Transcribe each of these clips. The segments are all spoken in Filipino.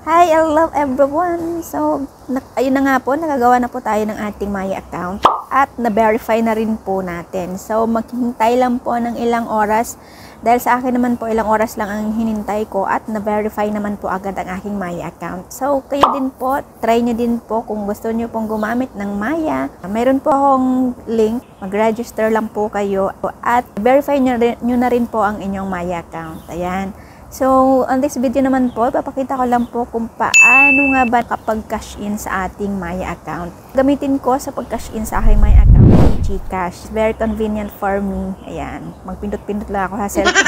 Hi, hello everyone! So, ayun na nga po, nagagawa na po tayo ng ating Maya account at na-verify na rin po natin. So, maghintay lang po ng ilang oras dahil sa akin naman po ilang oras lang ang hinintay ko at na-verify naman po agad ang aking Maya account. So, kayo din po, try nyo din po kung gusto nyo pong gumamit ng Maya. Mayroon po akong link, mag-register lang po kayo at verify nyo na rin po ang inyong Maya account. Ayan. So, on this video naman po, papakita ko lang po kung paano nga ba kapag cash in sa ating Maya account. Gamitin ko sa pag-cash in sa aking Maya account yung GCash. Very convenient for me. Ayan, magpindot-pindot lang ako sa cellphone.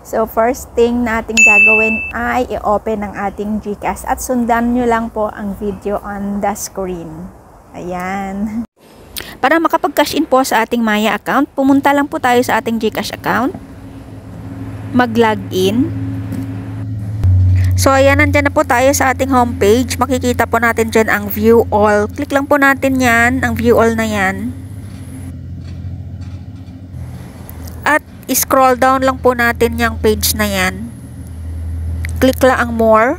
So, first thing na ating gagawin ay i-open ang ating GCash at sundan nyo lang po ang video on the screen. Ayan. Para makapag-cash in po sa ating Maya account, pumunta lang po tayo sa ating GCash account. Mag-login. So, ayan, nandyan na po tayo sa ating homepage. Makikita po natin dyan ang view all. Click lang po natin yan, ang view all na yan. At scroll down lang po natin yung page na yan. Click lang ang more.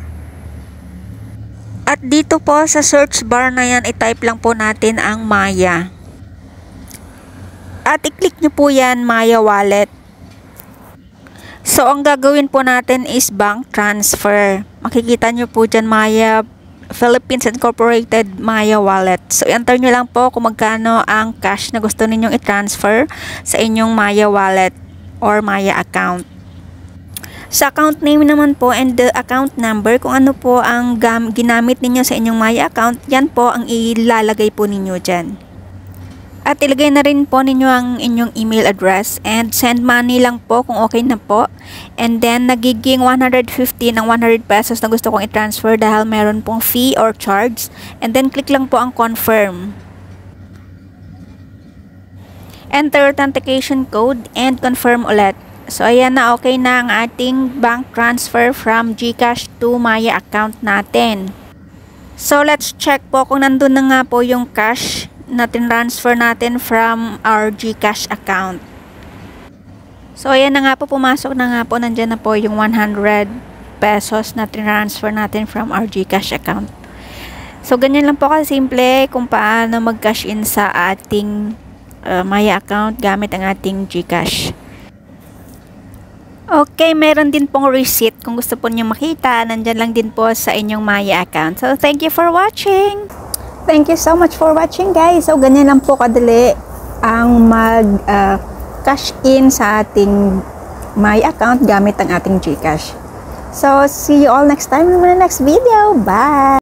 At dito po sa search bar na yan, i-type lang po natin ang Maya. At i-click nyo po yan, Maya Wallet. So, ang gagawin po natin is bank transfer. Makikita nyo po dyan Maya Philippines Incorporated Maya Wallet. So, enter nyo lang po kung magkano ang cash na gusto ninyong i-transfer sa inyong Maya Wallet or Maya account. Sa account name naman po and the account number, kung ano po ang ginamit ninyo sa inyong Maya account, yan po ang ilalagay po ninyo dyan. At ilagay na rin po ninyo ang inyong email address and send money lang po kung okay na po. And then, nagiging 150 ng 100 pesos na gusto kong i-transfer dahil meron pong fee or charge. And then, click lang po ang confirm. Enter authentication code and confirm ulit. So, ayan na, okay na ang ating bank transfer from GCash to Maya account natin. So, let's check po kung nandun na nga po yung cash na transfer natin from our GCash account. So, ayan na nga po, pumasok na nga po, nandyan na po yung 100 pesos na transfer natin from our GCash account. So, ganyan lang po kasimple kung paano mag-cash in sa ating Maya account gamit ang ating GCash. Okay, meron din pong receipt kung gusto po nyo makita, nandyan lang din po sa inyong Maya account. So, thank you for watching! Thank you so much for watching, guys. So, ganyan lang po kadali ang mag-cash in sa ating Maya account gamit ang ating GCash. So, see you all next time in my next video. Bye!